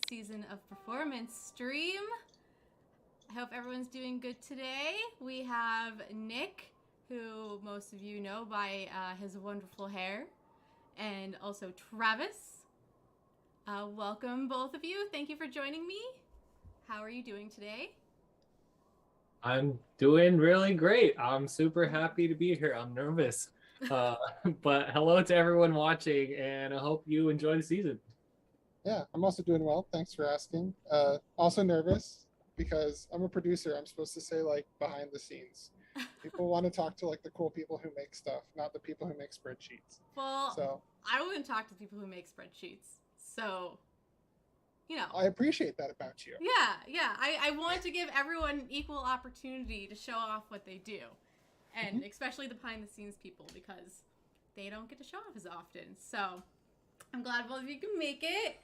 season of Performance stream. I hope everyone's doing good today. We have Nick, who most of you know by his wonderful hair, and also Travis. Welcome, both of you. Thank you for joining me. How are you doing today? I'm doing really great. I'm super happy to be here. I'm nervous. But hello to everyone watching, and I hope you enjoy the season. Yeah, I'm also doing well. Thanks for asking. Also nervous because I'm a producer. I'm supposed to say like behind the scenes. People want to talk to like the cool people who make stuff, not the people who make spreadsheets. Well, So I wouldn't talk to people who make spreadsheets. So, I appreciate that about you. Yeah. I want to give everyone equal opportunity to show off what they do. And especially the behind the scenes people, because they don't get to show off as often. So I'm glad both of you can make it.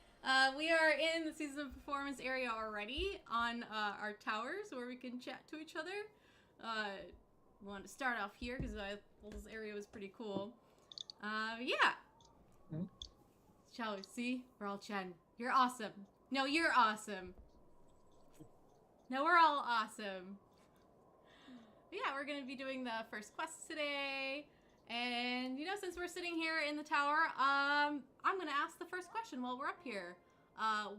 We are in the season of performance area already on our towers where we can chat to each other. We want to start off here because this area was pretty cool. Shall we see? We're all chatting. You're awesome. No, you're awesome. No, we're all awesome. Yeah, we're going to be doing the first quest today. And, since we're sitting here in the tower, I'm going to ask the first question while we're up here.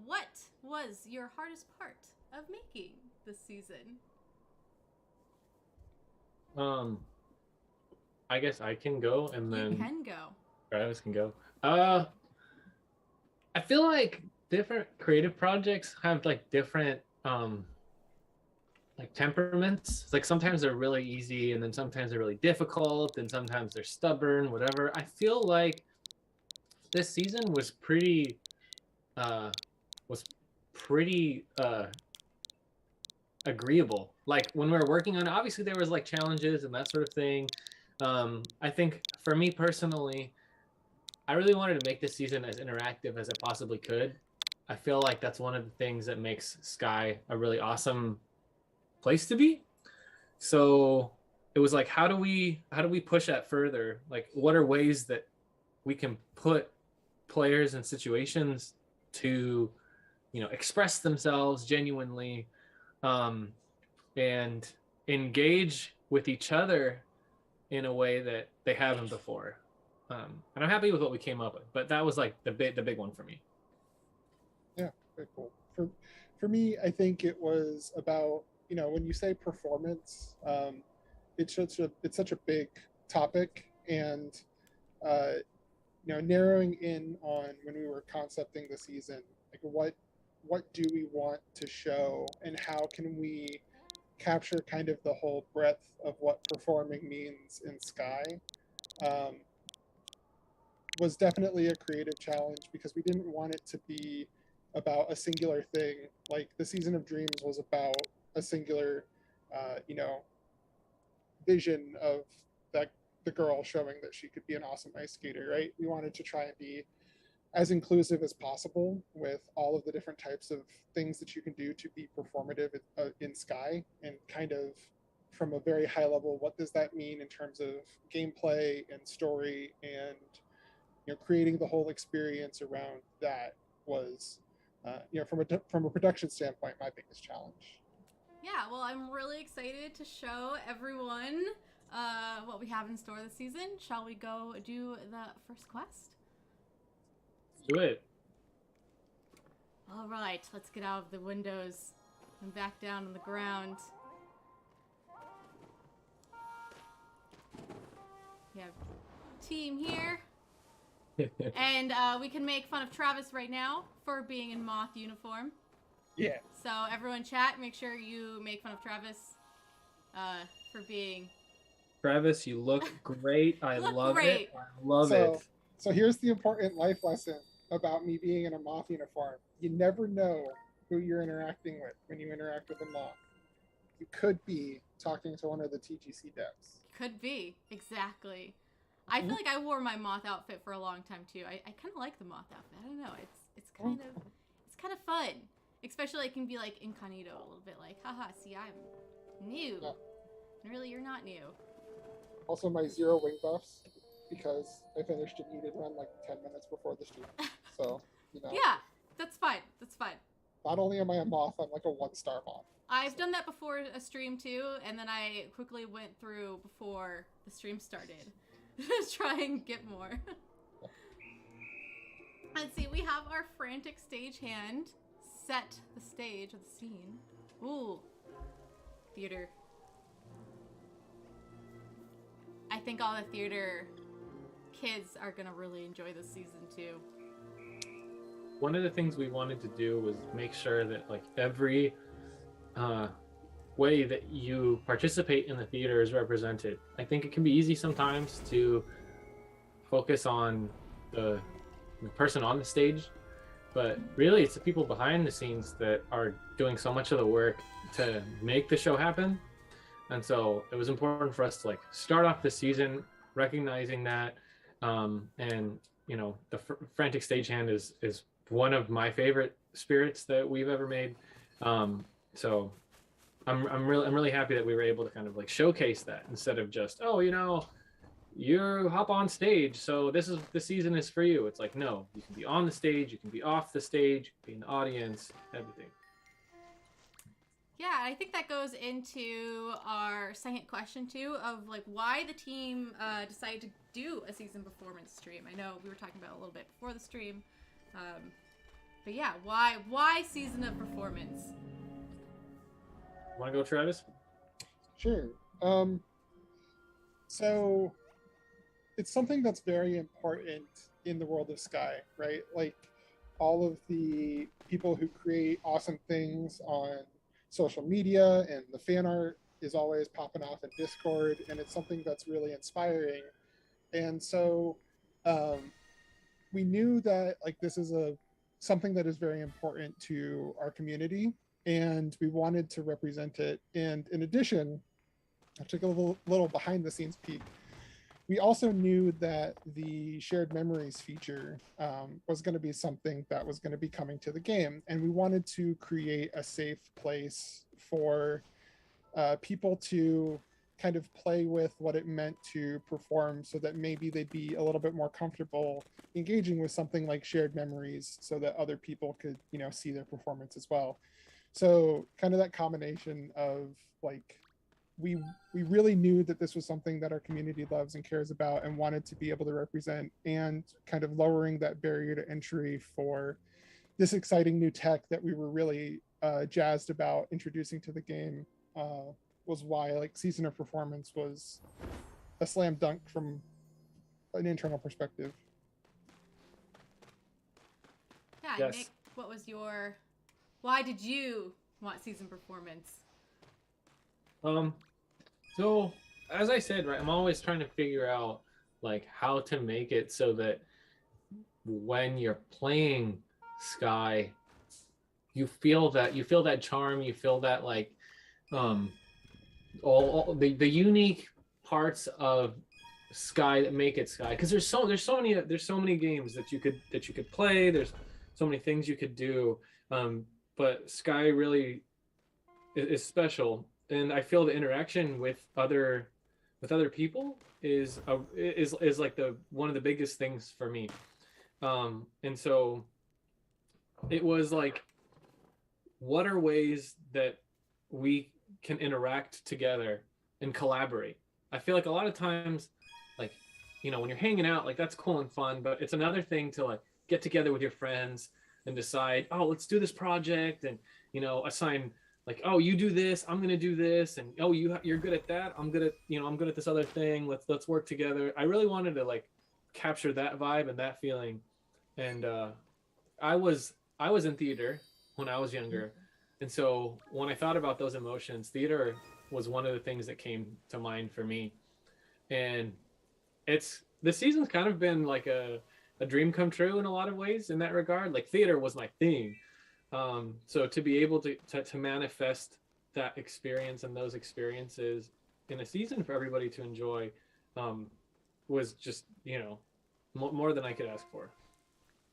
What was your hardest part of making this season? I guess I can go, and then You can go. Travis can go. I feel like different creative projects have like different like temperaments. It's like sometimes they're really easy, and then sometimes they're really difficult, and sometimes they're stubborn, whatever. I feel like this season was pretty agreeable. Like when we were working on it, obviously there was like challenges and that sort of thing. I think for me personally, I really wanted to make this season as interactive as it possibly could. I feel like that's one of the things that makes Sky a really awesome place to be. So it was like, how do we push that further? Like, what are ways that we can put players in situations to, express themselves genuinely, and engage with each other in a way that they haven't before. And I'm happy with what we came up with, but that was like the big one for me. Yeah, very cool. For me, I think it was about, when you say performance, it's such a big topic, and narrowing in on when we were concepting the season, like what do we want to show, and how can we capture kind of the whole breadth of what performing means in Sky, was definitely a creative challenge because we didn't want it to be about a singular thing. Like the Season of Dreams was about a singular, vision of that the girl showing that she could be an awesome ice skater, right? We wanted to try and be as inclusive as possible with all of the different types of things that you can do to be performative in Sky, and kind of from a very high level, what does that mean in terms of gameplay and story, and creating the whole experience around that was, from a production standpoint, my biggest challenge. Yeah, well, I'm really excited to show everyone what we have in store this season. Shall we go do the first quest? Do it. All right, let's get out of the windows and back down on the ground. We have team here. And we can make fun of Travis right now for being in moth uniform. Yeah. So everyone chat, make sure you make fun of Travis for being... Travis, you look great. I love great. it. I love it. So here's the important life lesson about me being in a moth uniform. You never know who you're interacting with when you interact with a moth. You could be talking to one of the TGC devs. Could be, exactly. I feel like I wore my moth outfit for a long time too. I kind of like the moth outfit. I don't know. It's kind of fun. Especially it can be like incognito a little bit, like, haha, see, I'm new. Yeah. Really, you're not new. Also, my 0 wing buffs, because I finished an Eden run like 10 minutes before the stream. So, Yeah, that's fine. That's fine. Not only am I a moth, I'm like a 1-star moth. I've done that before a stream too, and then I quickly went through before the stream started to try and get more. Let's see, we have our frantic stagehand set the stage of the scene. Ooh, theater. I think all the theater kids are gonna really enjoy this season too. One of the things we wanted to do was make sure that like every way that you participate in the theater is represented. I think it can be easy sometimes to focus on the person on the stage, but really it's the people behind the scenes that are doing so much of the work to make the show happen. And so it was important for us to like start off the season recognizing that, and you know, the frantic stagehand is one of my favorite spirits that we've ever made. So I'm really happy that we were able to kind of like showcase that instead of just, oh, you know, you hop on stage, so this season is for you. It's like, no, you can be on the stage, you can be off the stage, be in the audience, everything. Yeah, I think that goes into our second question too, of like why the team decided to do a season performance stream. I know we were talking about it a little bit before the stream, but yeah, why season of performance? Want to go, Travis? Sure. So it's something that's very important in the world of Sky, right? Like all of the people who create awesome things on social media, and the fan art is always popping off in Discord, and it's something that's really inspiring. And so we knew that like this is something that is very important to our community, and we wanted to represent it. And in addition, I took a little behind the scenes peek. We also knew that the shared memories feature was going to be something that was going to be coming to the game. And we wanted to create a safe place for people to kind of play with what it meant to perform, so that maybe they'd be a little bit more comfortable engaging with something like shared memories, so that other people could, you know, see their performance as well. So kind of that combination of like, we really knew that this was something that our community loves and cares about and wanted to be able to represent, and kind of lowering that barrier to entry for this exciting new tech that we were really jazzed about introducing to the game, was why like season of performance was a slam dunk from an internal perspective. Yeah, Yes. Nick, why did you want season performance? So as I said, right, I'm always trying to figure out like how to make it so that when you're playing Sky, you feel that charm, you feel that like all the unique parts of Sky that make it Sky, because there's so many games that you could play, there's so many things you could do, but Sky really is special. And I feel the interaction with other people is like one of the biggest things for me. And so it was like, what are ways that we can interact together and collaborate? I feel like a lot of times, like, you know, when you're hanging out, like that's cool and fun, but it's another thing to like get together with your friends and decide, oh, let's do this project, and, you know, assign like, oh, you do this, I'm gonna do this, and oh, you're good at that, I'm good at this other thing. Let's work together. I really wanted to like capture that vibe and that feeling. And I was in theater when I was younger, and so when I thought about those emotions, theater was one of the things that came to mind for me. And this season's kind of been like a dream come true in a lot of ways in that regard. Like theater was my thing. So to be able to manifest that experience and those experiences in a season for everybody to enjoy, was just, you know, more than I could ask for.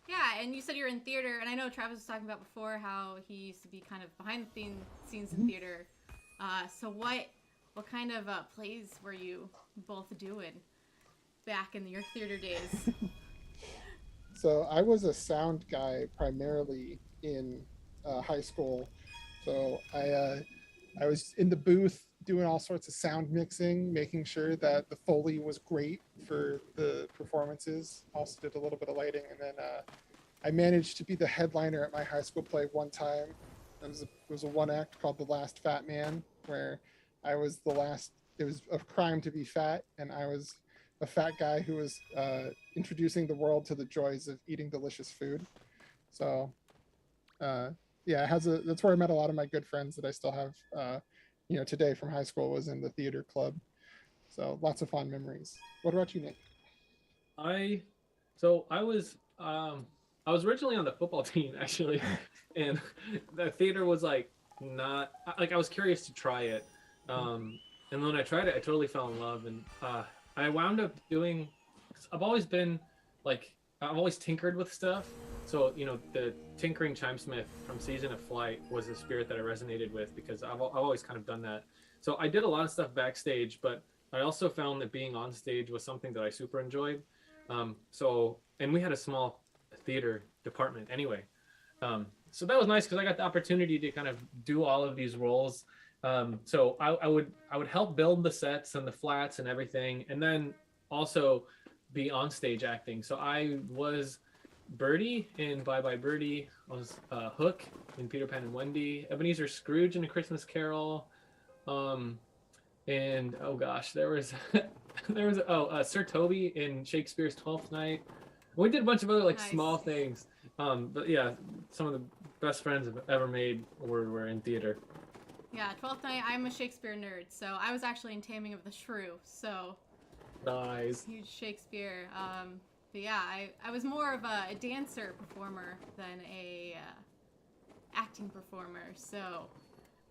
Yeah, and you said you're in theater, and I know Travis was talking about before how he used to be kind of behind the scenes in theater. So what kind of plays were you both doing back in your theater days? So I was a sound guy primarily in high school. So I was in the booth doing all sorts of sound mixing, making sure that the Foley was great for the performances. Also did a little bit of lighting, and then I managed to be the headliner at my high school play one time. It was a one act called The Last Fat Man, where I was the last. It was a crime to be fat, and I was a fat guy who was introducing the world to the joys of eating delicious food. So yeah, that's where I met a lot of my good friends that I still have today from high school. Was in the theater club. So lots of fond memories. What about you, Nick? I so I was originally on the football team actually, and the theater was like not like I was curious to try it, and when I tried it, I totally fell in love, and I wound up doing. I've always been like I've always tinkered with stuff, so the tinkering chimesmith from Season of Flight was a spirit that I resonated with because I've always kind of done that. So I did a lot of stuff backstage, but I also found that being on stage was something that I super enjoyed. And we had a small theater department anyway. So that was nice because I got the opportunity to kind of do all of these roles. So I would help build the sets and the flats and everything, and then also be on stage acting. So I was Birdie in Bye Bye Birdie. I was Hook in Peter Pan and Wendy. Ebenezer Scrooge in A Christmas Carol. And oh gosh, there was Sir Toby in Shakespeare's Twelfth Night. We did a bunch of other like Nice. small things. But yeah, some of the best friends I've ever made were in theater. Yeah, Twelfth Night. I'm a Shakespeare nerd, so I was actually in Taming of the Shrew. So Nice. huge Shakespeare. But yeah, I was more of a dancer performer than a acting performer. So,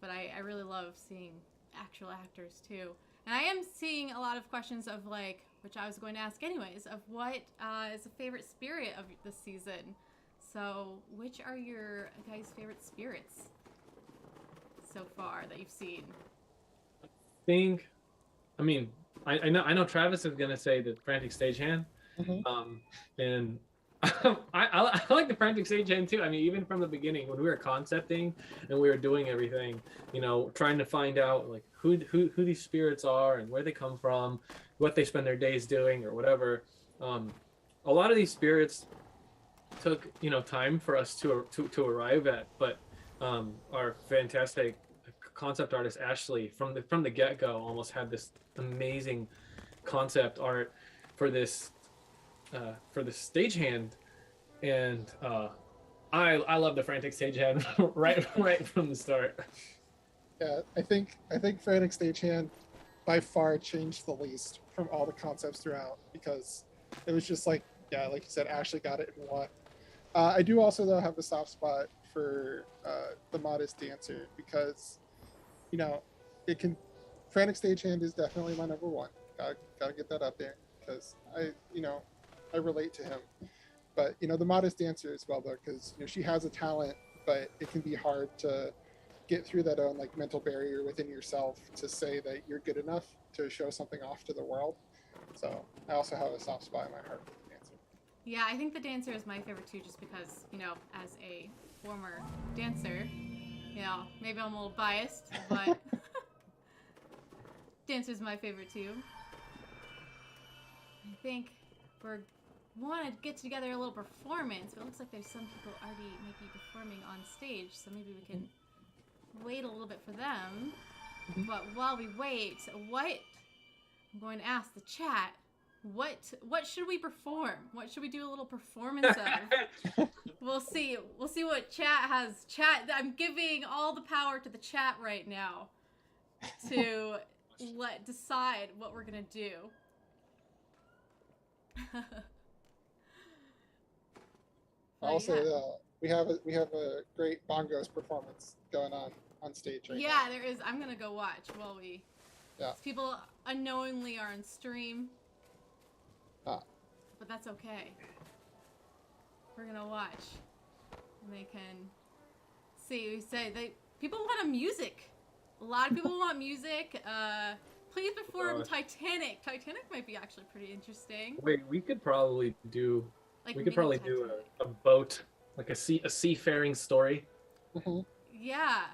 but I really love seeing actual actors too. And I am seeing a lot of questions of like, which I was going to ask anyways, of what is a favorite spirit of this season. So, which are your guys' favorite spirits so far that you've seen? I know Travis is gonna say the frantic stagehand. Mm-hmm. And I like the frantic stagehand too. I mean, even from the beginning when we were concepting and we were doing everything, trying to find out like who these spirits are and where they come from, what they spend their days doing or whatever. A lot of these spirits took time for us to arrive at, but our fantastic concept artist Ashley from the get-go almost had this amazing concept art for this stagehand, and I love the frantic stagehand right from the start. Yeah, I think Frantic Stagehand by far changed the least from all the concepts throughout because it was just like like you said, Ashley got it in one. I do also though have a soft spot for the Modest Dancer because it can. Frantic Stagehand is definitely my number one. Gotta get that up there because I relate to him. But the Modest Dancer as well though, because she has a talent, but it can be hard to get through that own like mental barrier within yourself to say that you're good enough to show something off to the world. So I also have a soft spot in my heart for the dancer. Yeah, I think the dancer is my favorite too, just because as a former dancer, maybe I'm a little biased, but dancer's my favorite too. I think we're want to get together a little performance, but it looks like there's some people already maybe performing on stage, so maybe we can wait a little bit for them. But while we wait, I'm going to ask the chat, what should we perform? What should we do a little performance of? We'll see what chat has. I'm giving all the power to the chat right now to decide what we're going to do. I'll say we have a great bongos performance going on stage right now. Yeah, there is. I'm gonna go watch while we. Yeah. People unknowingly are on stream. Ah. But that's okay. We're gonna watch, and they can see. We say people want a music. A lot of people want music. Please perform Titanic. Titanic might be actually pretty interesting. Wait, we could probably do. Like We could probably do a boat, like a seafaring story. Mhm. Yeah.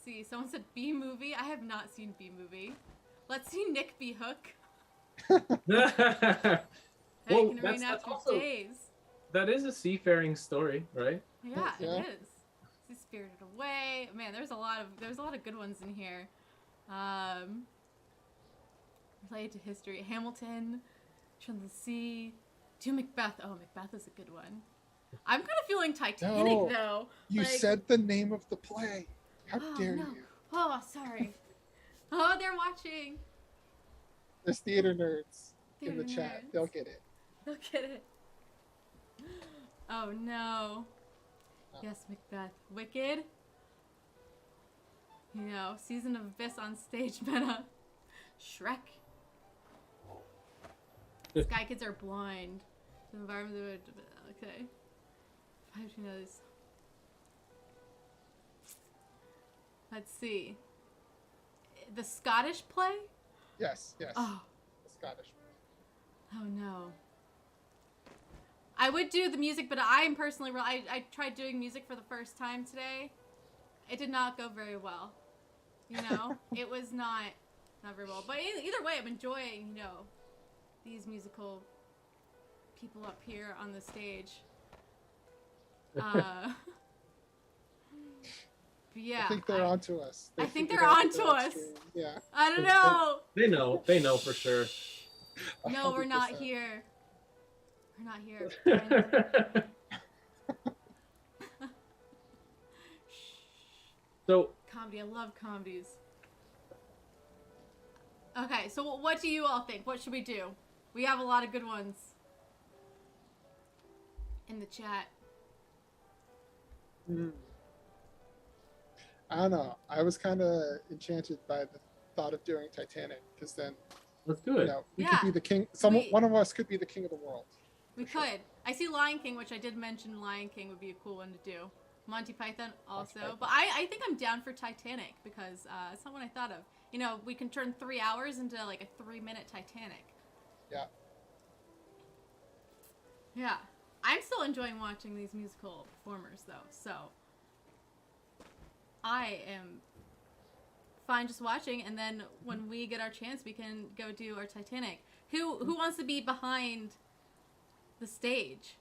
See, someone said B movie. I have not seen B movie. Let's see Nick be Hook. Hey, Well, can that's reenact your also days. that is a seafaring story, right? Yeah, Yeah. it is. See Spirited Away. Man, there's a lot of good ones in here. Related to history. Hamilton, Children of the Sea, to Macbeth. Oh, Macbeth is a good one. I'm kind of feeling Titanic No, though. You Like, said the name of the play. How oh dare no. you? Oh, sorry. Oh, they're watching. There's theater nerds in the Theater chat. nerds. They'll get it. Look at it. Oh no. Oh. Yes, Macbeth. Wicked. You know, Season of Abyss on stage meta. Shrek. Sky Kids Are Blind. The environment. Okay. How do you know this? Let's see. The Scottish play? Yes, yes. Oh. The Scottish. Oh no. I would do the music, but I am personally I tried doing music for the first time today. It did not go very well. You know, it was not very well. But either way, I'm enjoying, you know, these musical people up here on the stage. But yeah. I think they're onto us. I think figured they're out onto the us. stream. Yeah. I don't know. They know for sure. No, we're not 100%. here. We're not here. So Comedy. I love comedies. Okay, so what do you all think? What should we do? We have a lot of good ones in the chat. I don't know. I was kind of enchanted by the thought of doing Titanic because then, let's do you it. know, we Yeah. could be the king. One of us could be the king of the world. We could. I see Lion King, which I did mention Lion King would be a cool one to do. Monty Python also. Python. But I think I'm down for Titanic because it's not what I thought of. You know, we can turn 3 hours into like a 3-minute Titanic. Yeah. Yeah. I'm still enjoying watching these musical performers though, so I am fine just watching, and then when we get our chance we can go do our Titanic. Who wants to be behind the stage?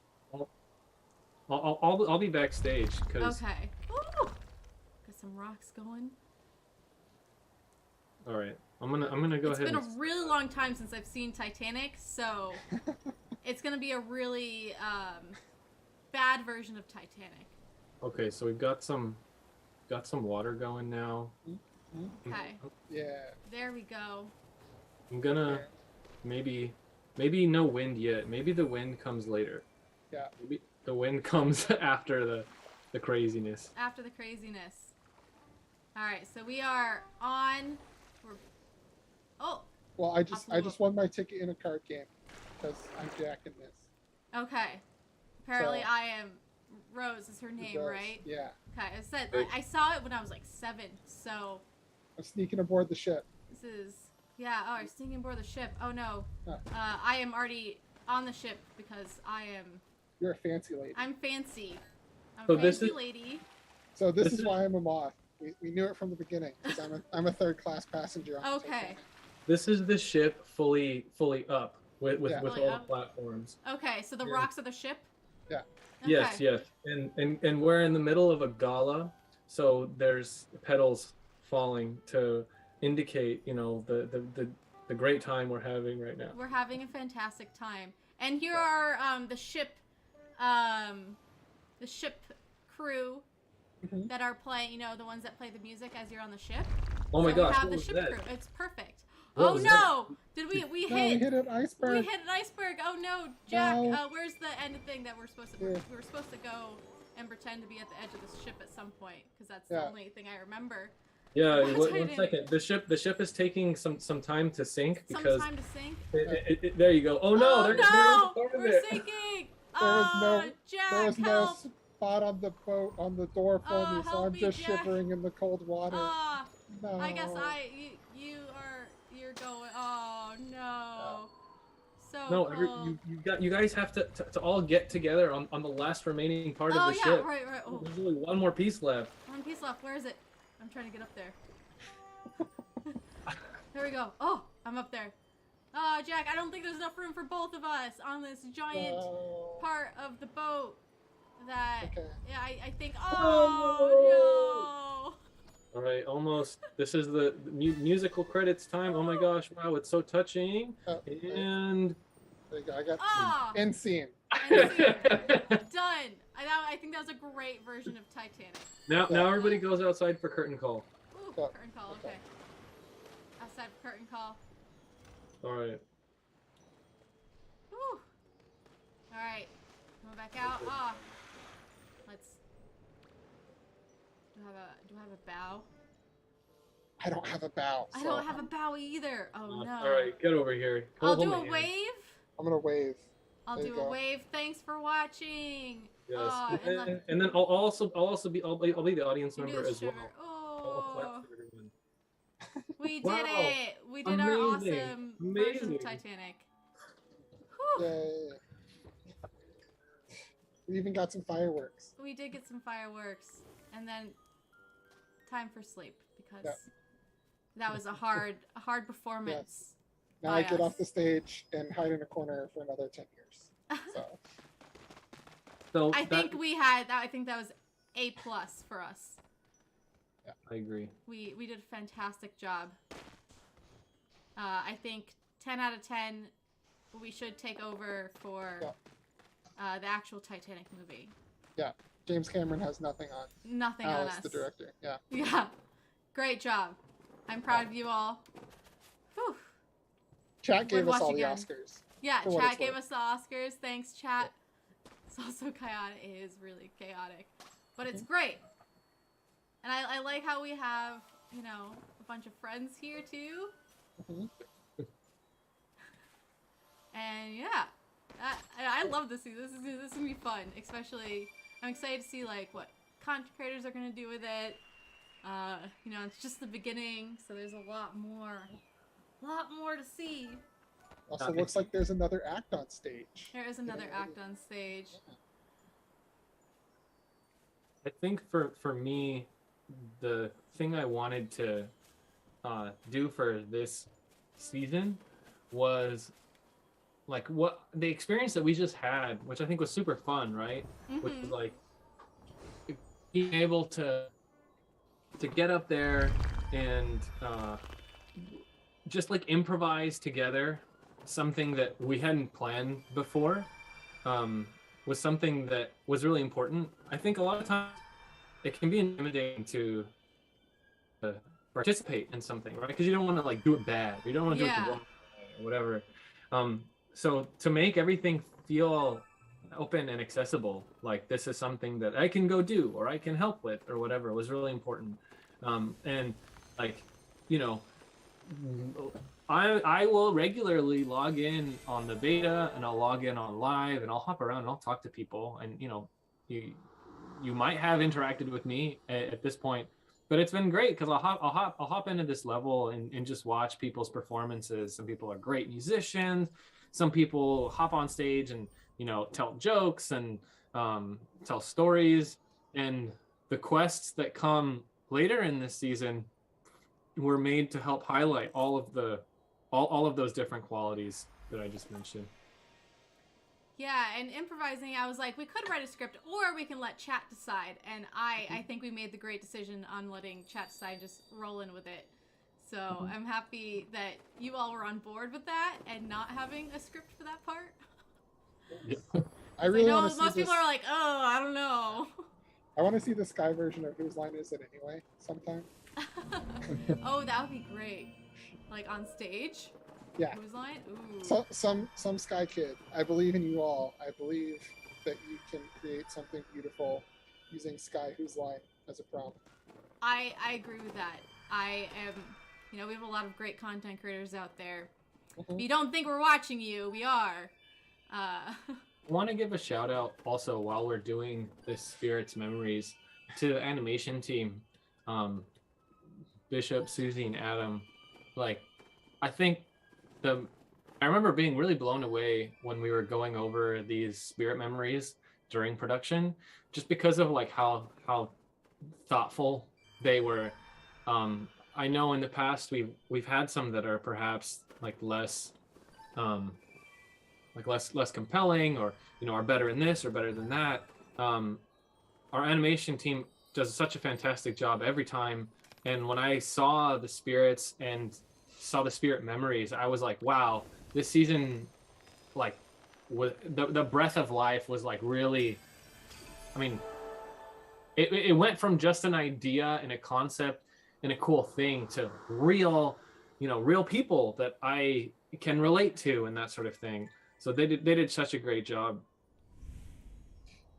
I'll be backstage because. Okay. Ooh. Got some rocks going. All right, I'm gonna go It's ahead. been a really long time since I've seen Titanic, so it's gonna be a really bad version of Titanic. Okay, so we've got some water going now. Okay. Yeah. There we go. I'm gonna maybe no wind yet. Maybe the wind comes later. Yeah. Maybe the wind comes after the craziness. After the craziness. All right, so we are on. Oh. Well, I just won my ticket in a card game because I'm jacking this. Okay. Apparently, So- I am. Rose is her name, Rose, right? Yeah. Okay. I said Right. I saw it when I was like 7. So I'm sneaking aboard the ship. this is Oh, I'm sneaking aboard the ship. Oh no. Huh. I am already on the ship because You're a fancy lady. I'm fancy. I'm So a this fancy is- lady. So this This is is- why I'm a moth. We knew it from the beginning because I'm a third class passenger. On the Okay. Titanic. This is the ship fully up with Yeah. with Fully all up. the platforms. Okay. So the Yeah. rocks of the ship. Yeah. Okay. Yes. And we're in the middle of a gala, so there's petals falling to indicate, you know, the great time we're having right now. We're having a fantastic time. And here are the ship crew Mhm. that are playing, you know, the ones that play the music as you're on the ship. Oh my So gosh, we have what the was ship that? crew. It's perfect. What Oh was no! Did we No, we hit hit an iceberg. we hit an iceberg. Oh no, Jack, No. where's the end thing that we're supposed to Yeah. we were supposed to go and pretend to be at the edge of the ship at some point because that's the Yeah. only thing I remember. Yeah, What's one happening? second. The ship is taking some time to sink Some because time to sink. there you go. Oh no, oh they're no! on part of We're it. sinking! was no- Oh, Jack, There was no help! spot on the boat on the door for Oh, me, so help I'm me, just Jack. shivering in the cold water. Ah, No. I guess you're going. Oh no! So No, cold. you guys have to all get together on the last remaining part Oh of the yeah, ship. right. Oh, There's only one more piece left. One piece left. Where is it? I'm trying to get up there. There we go. Oh, I'm up there. Oh, Jack, I don't think there's enough room for both of us on this giant part of the boat. That, yeah, I think, oh, no. All right, almost. This is the musical credits time. Oh my gosh, wow, it's so touching. And there you go. I got end scene. Done. I think that was a great version of Titanic. Now everybody goes outside for curtain call. Ooh, curtain call, okay. Outside for curtain call. All right. Whew. All right. Coming back out. Let's. Do I have a bow? I don't have a bow. I don't have a bow either. Oh no. All right, get over here. I'll do a wave. I'm gonna wave. I'll do a wave. Thanks for watching. Yes. And then I'll be the audience member as well. Oh. We did it. We did our awesome version of Titanic. Whew. Yay. We even got some fireworks. We did get some fireworks. And then time for sleep because that was a hard performance. Yes. Now I get off the stage and hide in a corner for another 10 years. So I think that was A+ for us. Yeah, I agree. We did a fantastic job. I think 10 out of 10. We should take over for the actual Titanic movie. Yeah, James Cameron has nothing on. Nothing on us. The director. Yeah. Yeah, great job. I'm proud of you all. Whew. Chat gave us all the Oscars. Yeah, chat gave us the Oscars. Thanks, chat. It's also chaotic. It is really chaotic, but it's great. And I like how we have, a bunch of friends here too. And yeah, I love this season. This is gonna be fun. Especially, I'm excited to see what content creators are gonna do with it. It's just the beginning, so there's a lot more to see. Also, looks like there's another act on stage. There is another act on stage. I think for me, the thing I wanted to do for this season was what the experience that we just had, which I think was super fun, right? Which was being able to get up there and just improvise together something that we hadn't planned before was something that was really important. I think a lot of times it can be intimidating to participate in something, right? Because you don't want to do it bad. You don't want to do it the wrong way or whatever. So to make everything feel open and accessible, this is something that I can go do or I can help with or whatever, was really important. And I will regularly log in on the beta and I'll log in on live and I'll hop around and I'll talk to people, and you might have interacted with me at this point, but it's been great because I'll hop into this level and just watch people's performances. Some people are great musicians. Some people hop on stage and tell jokes and tell stories. And the quests that come later in this season were made to help highlight all of those different qualities that I just mentioned. Yeah, and improvising, I was like, we could write a script or we can let chat decide. And I think we made the great decision on letting chat decide, just roll in with it. So I'm happy that you all were on board with that and not having a script for that part. Yeah. I really want to see most people are like, oh, I don't know. I want to see the Sky version of Whose Line Is It Anyway sometime. Oh, that would be great. On stage? Yeah. Whose line? Ooh. So, some Sky kid. I believe in you all. I believe that you can create something beautiful using Sky Whose Line as a prompt. I agree with that. I am, we have a lot of great content creators out there. If you don't think we're watching you, we are. I want to give a shout out also while we're doing this Spirits Memories to the animation team. Bishop, Susie, and Adam. I think I remember being really blown away when we were going over these spirit memories during production, just because of how thoughtful they were. I know in the past we've had some that are perhaps like less less compelling, or are better in this or better than that. Our animation team does such a fantastic job every time, and when I saw the spirits and saw the spirit memories, I was like, wow, this season, like, with the breath of life was like really, I mean, it went from just an idea and a concept and a cool thing to real, real people that I can relate to and that sort of thing. So they did such a great job.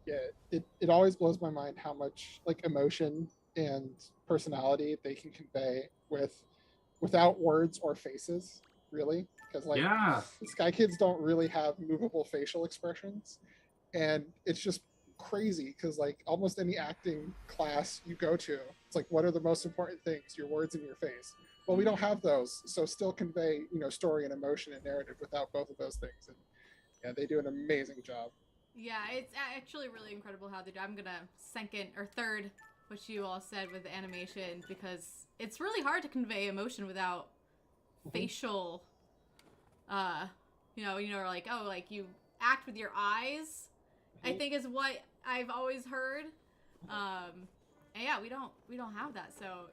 Yeah, it always blows my mind how much like emotion and personality they can convey without words or faces, really. Because like Yeah. Sky Kids don't really have movable facial expressions, and it's just crazy because like almost any acting class you go to, it's like, what are the most important things? Your words and your face. Well, we don't have those, so still convey story and emotion and narrative without both of those things. And yeah, they do an amazing job. Yeah, it's actually really incredible how they do. I'm gonna second or third what you all said with the animation, because it's really hard to convey emotion without facial, like, oh, like you act with your eyes, I think is what I've always heard. And yeah, we don't have that, so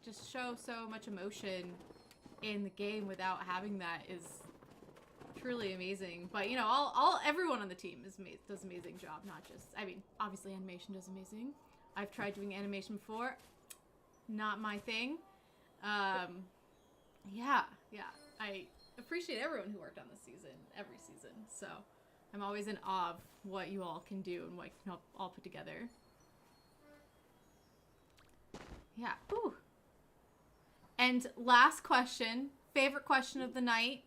just show so much emotion in the game without having that is truly amazing. But everyone on the team does an amazing job. Not just, I mean, obviously animation does amazing. I've tried doing animation before, not my thing. Yeah, I appreciate everyone who worked on this season, every season. So I'm always in awe of what you all can do and what you can all put together. Yeah. Ooh. And last question, favorite question of the night.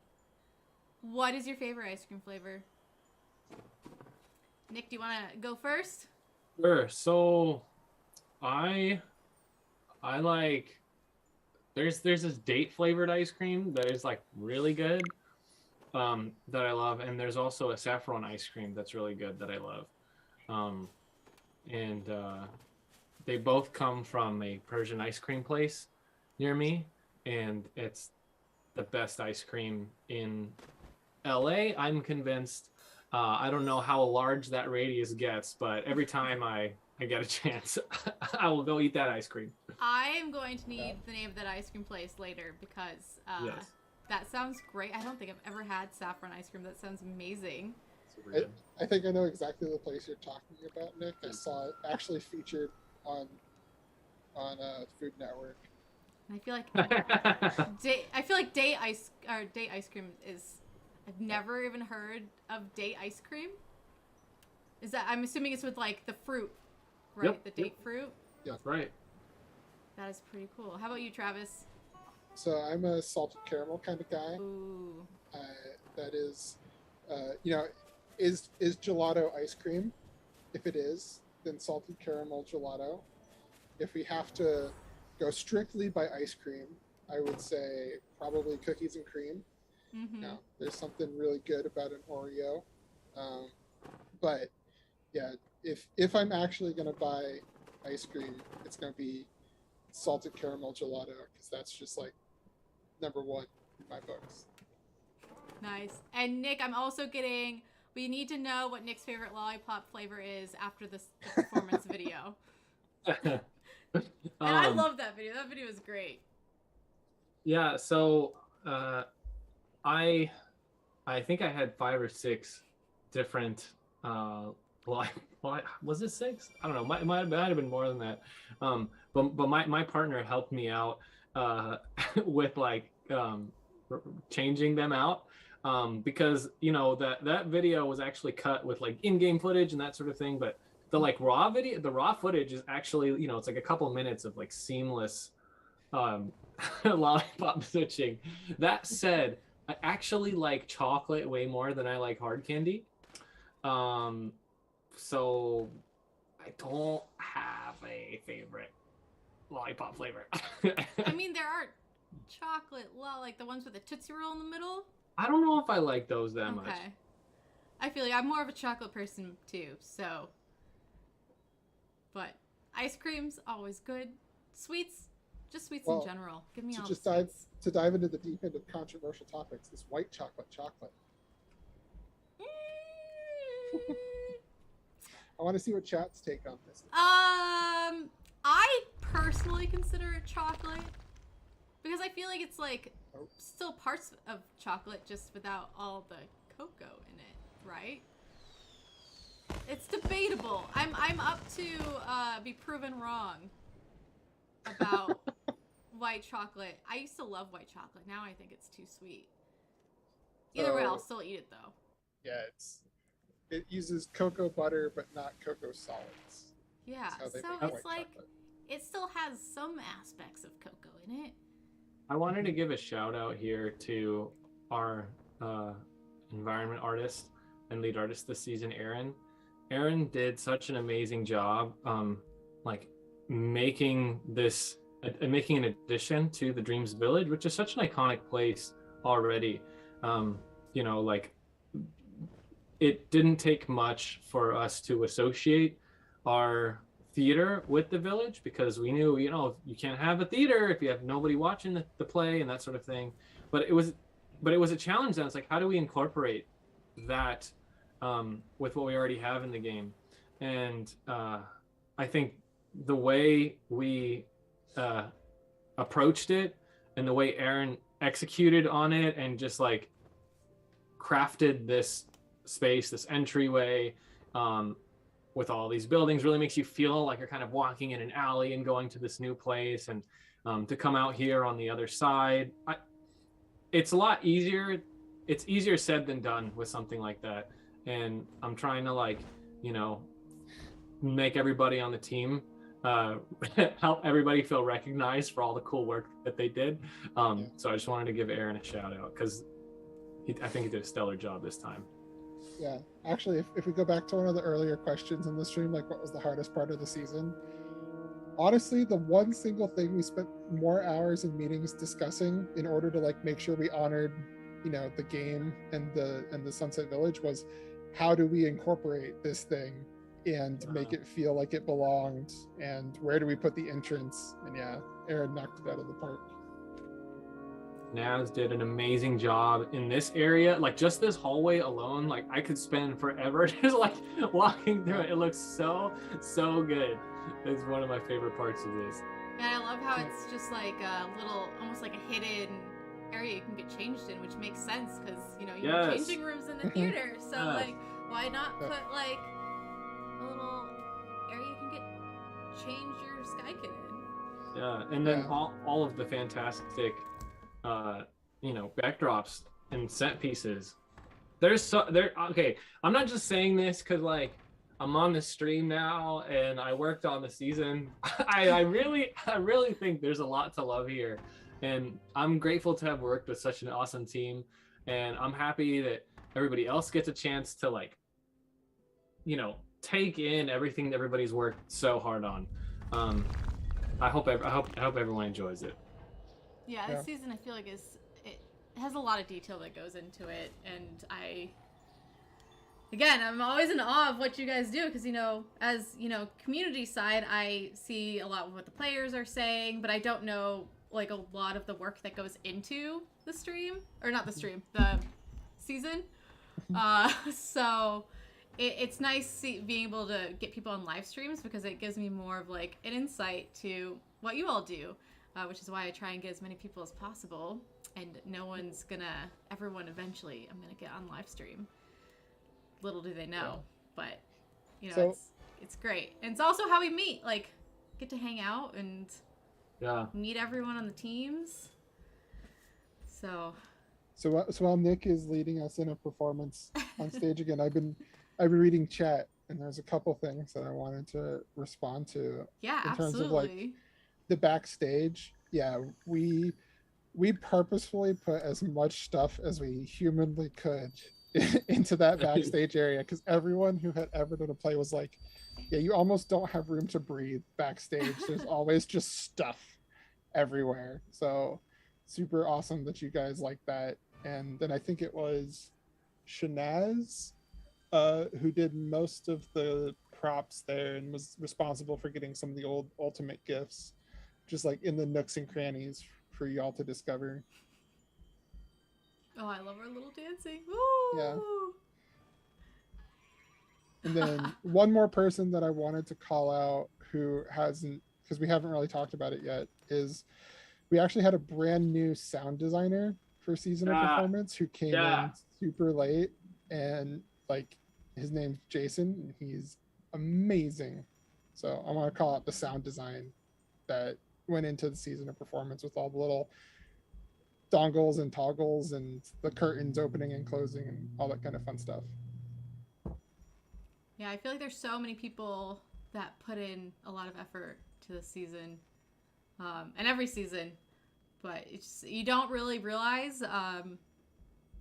What is your favorite ice cream flavor? Nick, do you want to go first? Sure. So I like, there's this date flavored ice cream that is like really good, that I love, and there's also a saffron ice cream that's really good that I love. And they both come from a Persian ice cream place near me, and it's the best ice cream in LA, I'm convinced. I don't know how large that radius gets, but every time I get a chance, I will go eat that ice cream. I am going to need the name of that ice cream place later, because Yes. that sounds great. I don't think I've ever had saffron ice cream. That sounds amazing. Super good. I think I know exactly the place you're talking about, Nick. I saw it actually featured on Food Network. And I feel like date ice cream is. I've never even heard of date ice cream. Is that, I'm assuming it's with like the fruit, right? Yep, The date fruit. Yeah, that's right. That is pretty cool. How about you, Travis? So I'm a salted caramel kind of guy. Ooh. That is, is gelato ice cream? If it is, then salted caramel gelato. If we have to go strictly by ice cream, I would say probably cookies and cream. Mm-hmm. No, there's something really good about an Oreo. But yeah, if I'm actually gonna buy ice cream, it's gonna be salted caramel gelato, because that's just like number one in my books. Nice. And Nick, I'm also getting. We need to know what Nick's favorite lollipop flavor is after the performance video. And I love that video. That video is great. Yeah. So I think I had 5 or 6 different. Was it 6? I don't know. Might have been more than that. But my partner helped me out with like changing them out, because that video was actually cut with like in-game footage and that sort of thing, but the like the raw footage is actually, it's like a couple minutes of like seamless lollipop switching. That said, I actually like chocolate way more than I like hard candy. So I don't have a favorite lollipop flavor. I mean, there are chocolate, like the ones with the Tootsie Roll in the middle. I don't know if I like those that much. Okay. I feel like I'm more of a chocolate person too, so. But Ice cream's always good. Sweets, just sweets Well, in general. Give me to all just the sweets. dive into the deep end of controversial topics, this white chocolate. I want to see what chat's take on this. I personally consider it chocolate because I feel like it's like still parts of chocolate, just without all the cocoa in it, right? It's debatable. I'm up to be proven wrong about white chocolate. I used to love white chocolate. Now I think it's too sweet. Either way, I'll still eat it though. Yeah, it uses cocoa butter, but not cocoa solids. Yeah, so it's like it still has some aspects of cocoa in it. I wanted to give a shout out here to our environment artist and lead artist this season, Aaron. Aaron did such an amazing job, like making an addition to the Dreams Village, which is such an iconic place already. You know, like it didn't take much for us to associate our theater with the village, because we knew, you know, you can't have a theater if you have nobody watching the play and that sort of thing. But it was a challenge. Then it's like, how do we incorporate that with what we already have in the game? And I think the way we approached it and the way Aaron executed on it and just like crafted this space, this entryway, with all these buildings, really makes you feel like you're kind of walking in an alley and going to this new place. And to come out here on the other side, it's a lot easier. It's easier said than done with something like that. And I'm trying to, like, you know, make everybody on the team, help everybody feel recognized for all the cool work that they did. So I just wanted to give Aaron a shout out, because I think he did a stellar job this time. Yeah, actually, if we go back to one of the earlier questions in the stream, like what was the hardest part of the season? Honestly, the one single thing we spent more hours in meetings discussing in order to like make sure we honored, you know, the game and the Sunset Village was, how do we incorporate this thing and make it feel like it belonged, and where do we put the entrance? And yeah, Aaron knocked it out of the park. Naz did an amazing job in this area. Like just this hallway alone, like I could spend forever just like walking through it. It looks so good. It's one of my favorite parts of this. Yeah, I love how it's just like a little, almost like a hidden area you can get changed in, which makes sense because, you know, you have changing rooms in the theater. So like, why not put like a little area you can get change your Skykin in? Yeah, and then all of the fantastic you know, backdrops and set pieces. Okay, I'm not just saying this because like I'm on the stream now and I worked on the season. I really think there's a lot to love here, and I'm grateful to have worked with such an awesome team, and I'm happy that everybody else gets a chance to, like, you know, take in everything that everybody's worked so hard on. I hope everyone enjoys it. Yeah, this season I feel like it has a lot of detail that goes into it, and I'm always in awe of what you guys do, because, you know, as, you know, community side, I see a lot of what the players are saying, but I don't know, like, a lot of the work that goes into the stream, or not the stream, the season. So it's nice being able to get people on live streams, because it gives me more of, like, an insight to what you all do. Which is why I try and get as many people as possible, and everyone eventually I'm gonna get on live stream. Little do they know, but you know, it's great, and it's also how we meet. Like, get to hang out and meet everyone on the teams. So while Nick is leading us in a performance on stage again, I've been reading chat, and there's a couple things that I wanted to respond to. Yeah, in terms absolutely. of like the backstage. Yeah, we purposefully put as much stuff as we humanly could into that backstage area, because everyone who had ever done a play was like, yeah, you almost don't have room to breathe backstage. There's always just stuff everywhere. So super awesome that you guys like that. And then I think it was Shanaz who did most of the props there and was responsible for getting some of the old Ultimate gifts, just like in the nooks and crannies for y'all to discover. Oh, I love our little dancing. Woo! Yeah. And then one more person that I wanted to call out who hasn't, because we haven't really talked about it yet, is we actually had a brand new sound designer for Season of Performance who came in super late, and like his name's Jason, and he's amazing. So I want to call out the sound design that went into the Season of Performance with all the little dongles and toggles and the curtains opening and closing and all that kind of fun stuff. Yeah, I feel like there's so many people that put in a lot of effort to this season, and every season, but it's you don't really realize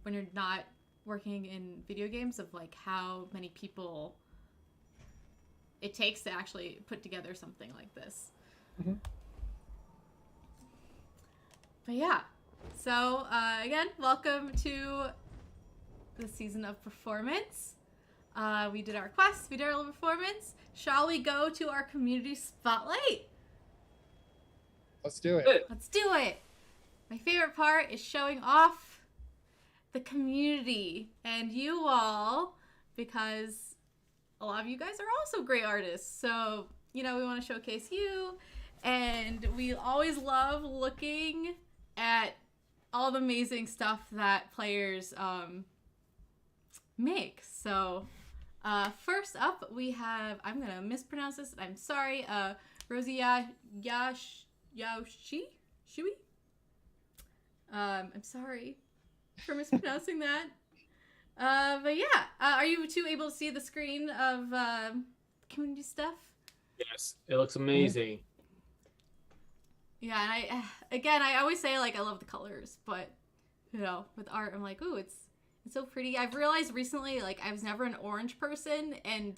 when you're not working in video games of like how many people it takes to actually put together something like this. Mm-hmm. But yeah, so again, welcome to the Season of Performance. We did our quest, we did our little performance. Shall we go to our community spotlight? Let's do it. Let's do it. My favorite part is showing off the community and you all, because a lot of you guys are also great artists. So, you know, we want to showcase you, and we always love looking at all the amazing stuff that players make. So, first up, we have, I'm going to mispronounce this, I'm sorry, Rosie Yaoshi? Shui? I'm sorry for mispronouncing that. But yeah, are you two able to see the screen of community stuff? Yes, it looks amazing. Yeah, and I always say, like, I love the colors, but, you know, with art, I'm like, ooh, it's so pretty. I've realized recently, like, I was never an orange person, and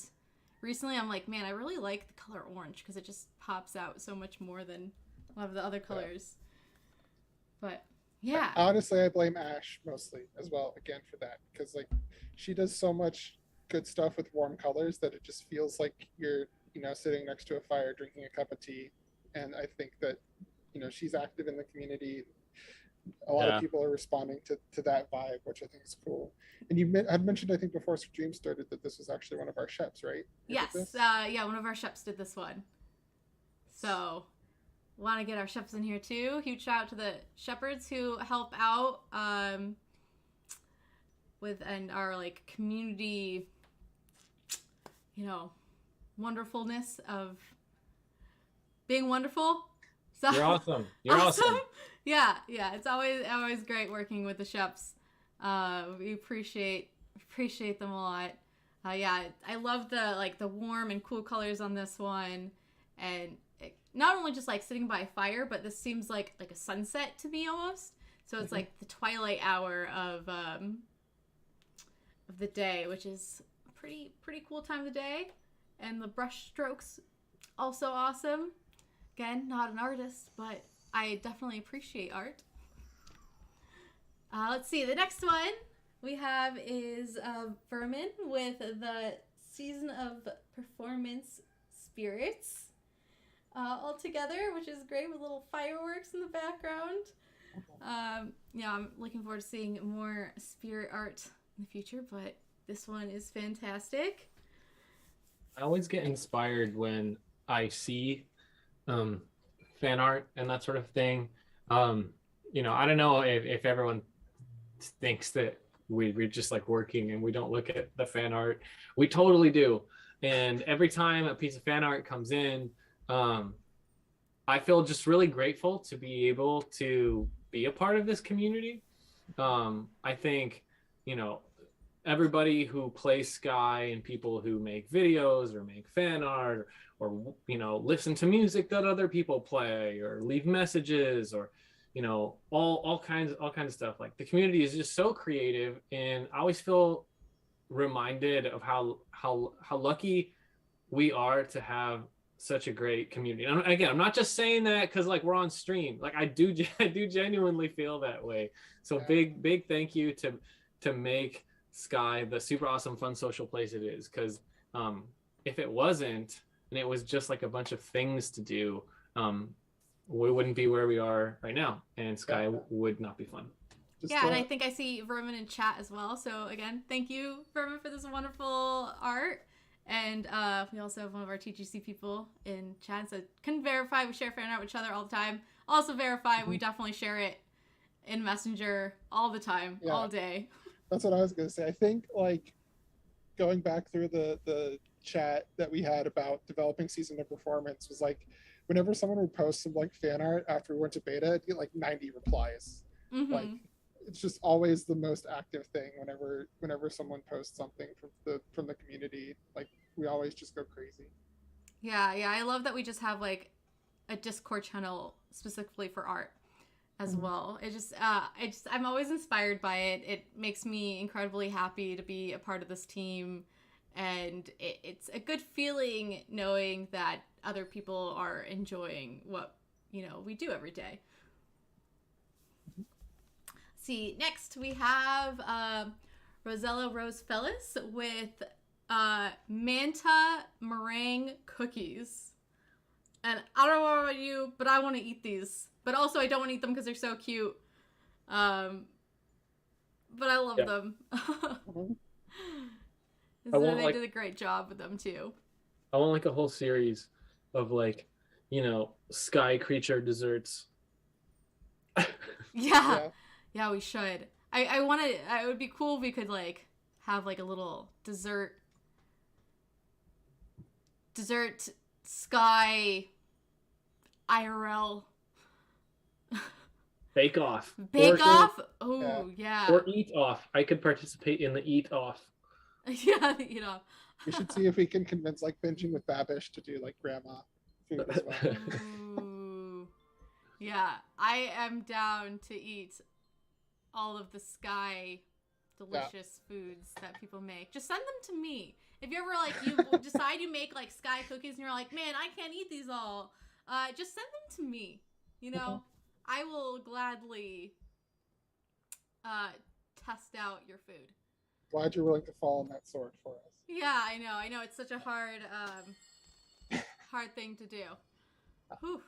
recently I'm like, man, I really like the color orange because it just pops out so much more than a lot of the other colors. But yeah, honestly, I blame Ash mostly as well, again, for that, because like she does so much good stuff with warm colors that it just feels like you're, you know, sitting next to a fire drinking a cup of tea. And I think that, you know, she's active in the community. A lot of people are responding to that vibe, which I think is cool. And you had mentioned, I think, before stream started that this was actually one of our sheps, right? Yes, yeah, one of our sheps did this one. So, want to get our sheps in here too. Huge shout out to the shepherds who help out with and our like community, you know, wonderfulness of being wonderful. So, you're awesome. You're awesome. Yeah, it's always great working with the sheps. We appreciate them a lot. Yeah, I love the warm and cool colors on this one, and not only just like sitting by a fire, but this seems like a sunset to me almost. So it's like the twilight hour of the day, which is a pretty cool time of the day. And the brush strokes also awesome. Again, not an artist, but I definitely appreciate art. Let's see, the next one we have is Vermin with the Season of Performance Spirits all together, which is great with little fireworks in the background. Yeah, I'm looking forward to seeing more spirit art in the future, but this one is fantastic. I always get inspired when I see fan art and that sort of thing. You know, I don't know if everyone thinks that we're just like working and we don't look at the fan art. We totally do. And every time a piece of fan art comes in, I feel just really grateful to be able to be a part of this community. I think, you know, everybody who plays Sky and people who make videos or make fan art or you know, listen to music that other people play or leave messages or, you know, all kinds of stuff. Like the community is just so creative, and I always feel reminded of how lucky we are to have such a great community. And again, I'm not just saying that because like we're on stream. Like I do genuinely feel that way. So big thank you to make Sky the super awesome fun social place it is, because if it wasn't, and it was just like a bunch of things to do, we wouldn't be where we are right now, and Sky would not be fun. Yeah, and I think I see Vermin in chat as well. So again, thank you, Vermin, for this wonderful art. And we also have one of our TGC people in chat, so can verify we share fan art with each other all the time. Also verify we definitely share it in Messenger all the time, all day. That's what I was gonna say. I think like going back through the chat that we had about developing season of performance was like whenever someone would post some like fan art after we went to beta, it'd get like 90 replies. Like it's just always the most active thing whenever someone posts something from the community. Like we always just go crazy. Yeah, I love that we just have like a Discord channel specifically for art as well. I'm always inspired by it. It makes me incredibly happy to be a part of this team, and it's a good feeling knowing that other people are enjoying what we do every day. See, next we have Rosella Rose Fellis with Manta meringue cookies. And I don't know about you, but I want to eat these. But also I don't want to eat them because they're so cute. But I love them. They did a great job with them too. I want like a whole series of like, sky creature desserts. Yeah, we should. I want to. It would be cool if we could like have like a little dessert sky IRL Bake off. Oh yeah. Or eat off. I could participate in the eat off. Yeah, eat off. We should see if we can convince like Binging with Babish to do like grandma food as well. Ooh. Yeah, I am down to eat all of the sky delicious foods that people make. Just send them to me. If you ever like you decide you make like sky cookies and you're like, man, I can't eat these all, just send them to me. I will gladly test out your food. Glad you're willing to fall on that sword for us. Yeah, I know it's such a hard thing to do. Whew.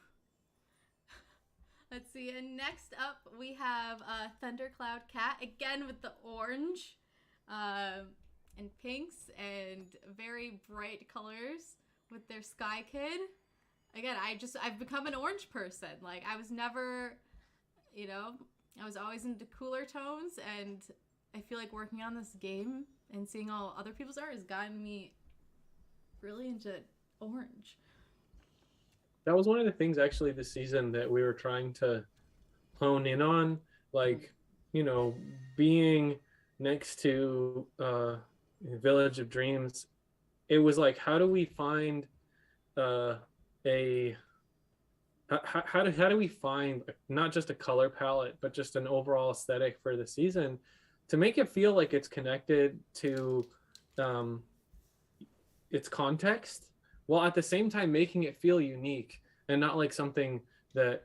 Let's see, and next up we have Thundercloud Cat, again with the orange and pinks and very bright colors with their Sky Kid. Again, I've become an orange person. Like, I was never, I was always into cooler tones, and I feel like working on this game and seeing all other people's art has gotten me really into orange. That was one of the things actually this season that we were trying to hone in on, like, being next to Village of Dreams. It was like, how do we find how do we find not just a color palette, but just an overall aesthetic for the season to make it feel like it's connected to its context, while at the same time making it feel unique and not like something that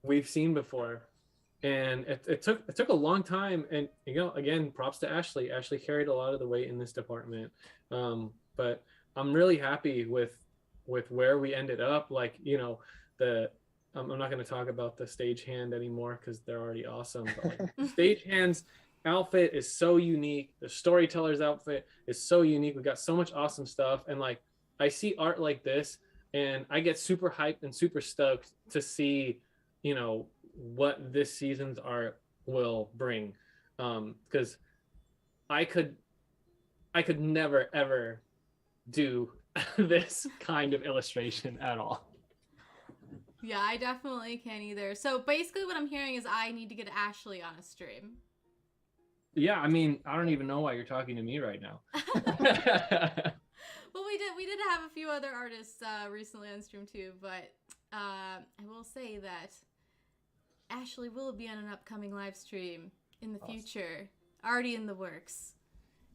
we've seen before. And it took a long time, and again, props to Ashley. Ashley carried a lot of the weight in this department. But I'm really happy with where we ended up. Like, I'm not going to talk about the stagehand anymore because they're already awesome. But like, the stagehand's outfit is so unique. The storyteller's outfit is so unique. We got so much awesome stuff, and like, I see art like this and I get super hyped and super stoked to see what this season's art will bring, because I could never ever do this kind of illustration at all. Yeah, I definitely can't either. So basically what I'm hearing is I need to get Ashley on a stream. Yeah, I mean, I don't even know why you're talking to me right now. Well, we did have a few other artists recently on stream too, but I will say that Ashley will be on an upcoming live stream in the future, already in the works.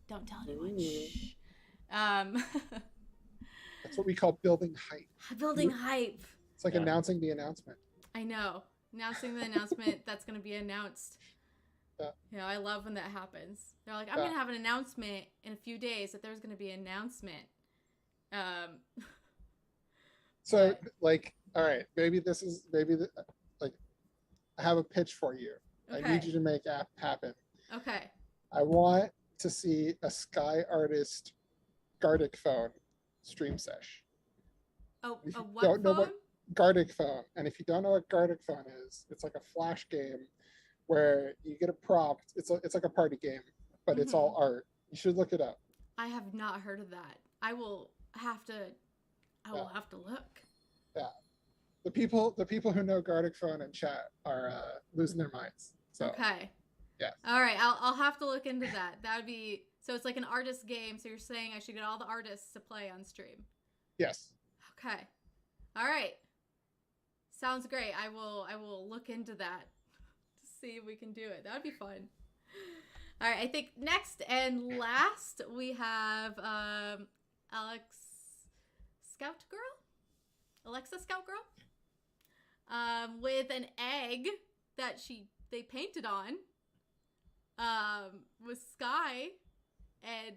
Don't tell anyone. Shh. That's what we call building hype. Building hype. It's like announcing the announcement. I know. Announcing the announcement that's going to be announced. Yeah. I love when that happens. They're like, I'm going to have an announcement in a few days that there's going to be an announcement. So, But- like, all right, like, I have a pitch for you. I need you to make happen. Okay. I want to see a Sky Artist Gardic phone stream sesh. Oh, If a you what don't know phone? what Gardic phone, and if you don't know what Gardic phone is, it's like a flash game where you get a prompt. It's like a party game, but it's all art. You should look it up. I have not heard of that. I will have to look. Yeah, the people who know Gardic phone in chat are losing their minds. So Okay. yeah. All right, I'll have to look into that. That would be so. It's like an artist game. So you're saying I should get all the artists to play on stream. Yes. Okay. All right. Sounds great. I will look into that to see if we can do it. That would be fun. All right. I think next and last we have Alexa Scout Girl, with an egg that they painted on, with Sky, and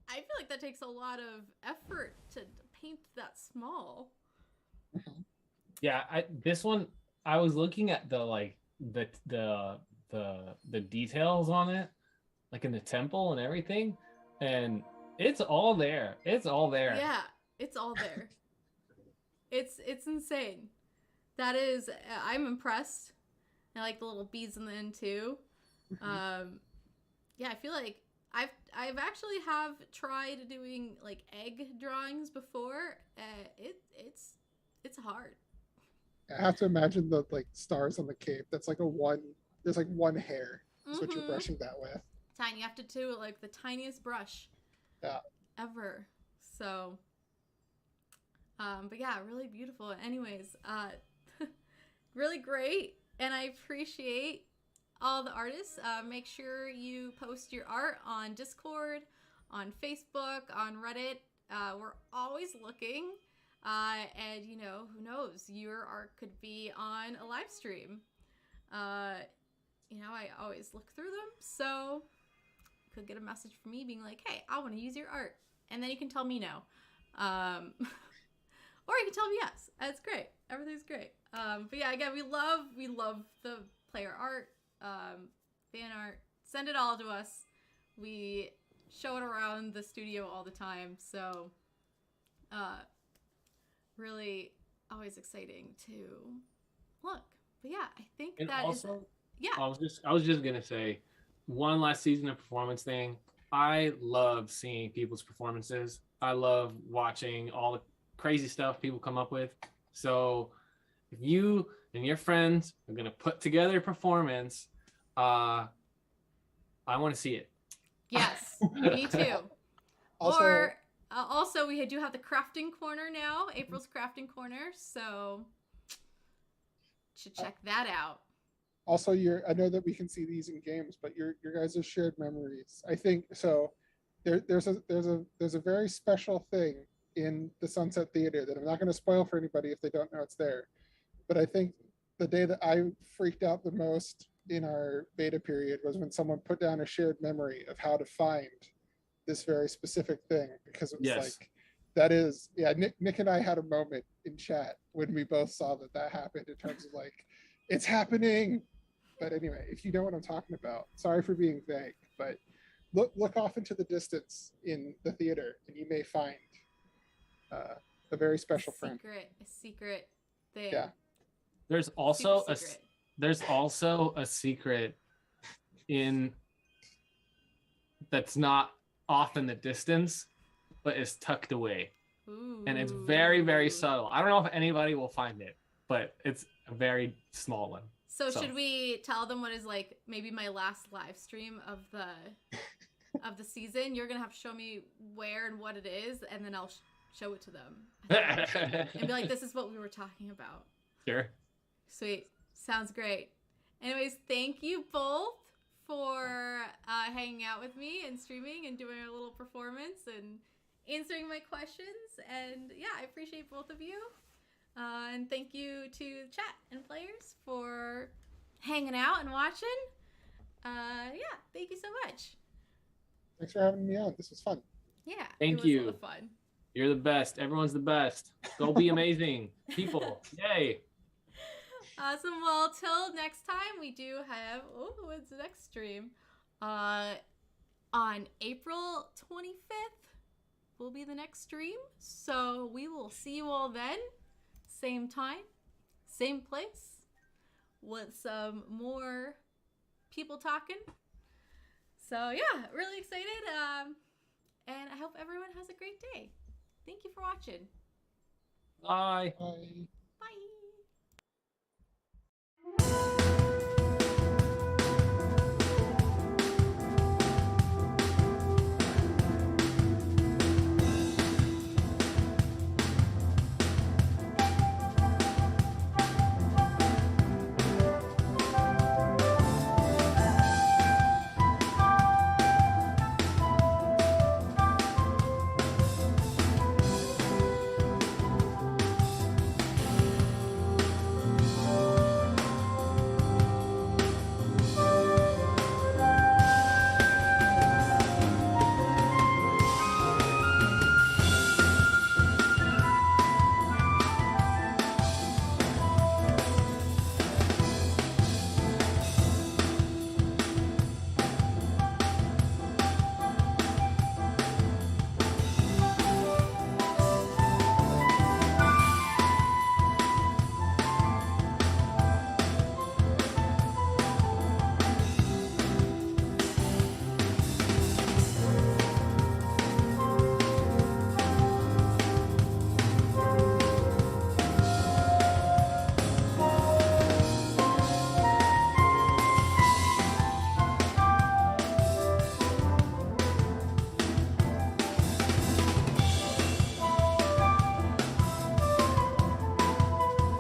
I feel like that takes a lot of effort to paint that small. Yeah, this one I was looking at the details on it, like in the temple and everything, and it's all there. It's all there. Yeah, it's all there. It's insane. That is, I'm impressed. I like the little beads in the end too. Yeah, I feel like I've actually have tried doing like egg drawings before. It's hard. I have to imagine the like stars on the cape. That's like there's like one hair. That's what you're brushing that with. Tiny. You have to do it like the tiniest brush. Yeah. Ever. So. But yeah, really beautiful. Anyways, really great, and I appreciate all the artists. Make sure you post your art on Discord, on Facebook, on Reddit. We're always looking. And you know, who knows, your art could be on a live stream. You know, I always look through them, so you could get a message from me being like, hey, I want to use your art, and then you can tell me no, or you can tell me yes. That's great. Everything's great. But yeah, again, we love the player art, fan art. Send it all to us. We show it around the studio all the time, so really always exciting to look. But yeah, I think And that also, is, yeah. I was just gonna say, one last season of performance thing. I love seeing people's performances. I love watching all the crazy stuff people come up with. So if you and your friends are gonna put together a performance, I want to see it. Yes, me too. Also, Also, we do have the crafting corner now, April's crafting corner, so should check that out. also, I know that we can see these in games, but your guys' shared memories. I think so. There's a very special thing in the Sunset Theater that I'm not going to spoil for anybody if they don't know it's there. But I think the day that I freaked out the most in our beta period was when someone put down a shared memory of how to find this very specific thing, because it was like, that is, yeah, Nick and I had a moment in chat when we both saw that happened, in terms of like, it's happening. But anyway, if you know what I'm talking about, sorry for being vague, but look off into the distance in the theater and you may find a very special friend. A secret thing. Yeah. There's also a secret in that's not off in the distance, but is tucked away. Ooh. And it's very, very subtle. I don't know if anybody will find it, but it's a very small one. So should we tell them what is like maybe my last live stream of the season? You're gonna have to show me where and what it is, and then I'll show it to them and be like, this is what we were talking about. Sure. Sweet. Sounds great. Anyways, thank you both for hanging out with me and streaming and doing a little performance and answering my questions. And yeah, I appreciate both of you. And thank you to chat and players for hanging out and watching. Yeah, thank you so much. Thanks for having me on. This was fun. Yeah, Thank it was you. a lot of fun. You're the best. Everyone's the best. Go be amazing people. Yay. Awesome. Well, till next time, we do have, what's the next stream? On April 25th will be the next stream. So we will see you all then. Same time, same place, with some more people talking. So yeah, really excited. And I hope everyone has a great day. Thank you for watching. Bye. Bye. Bye.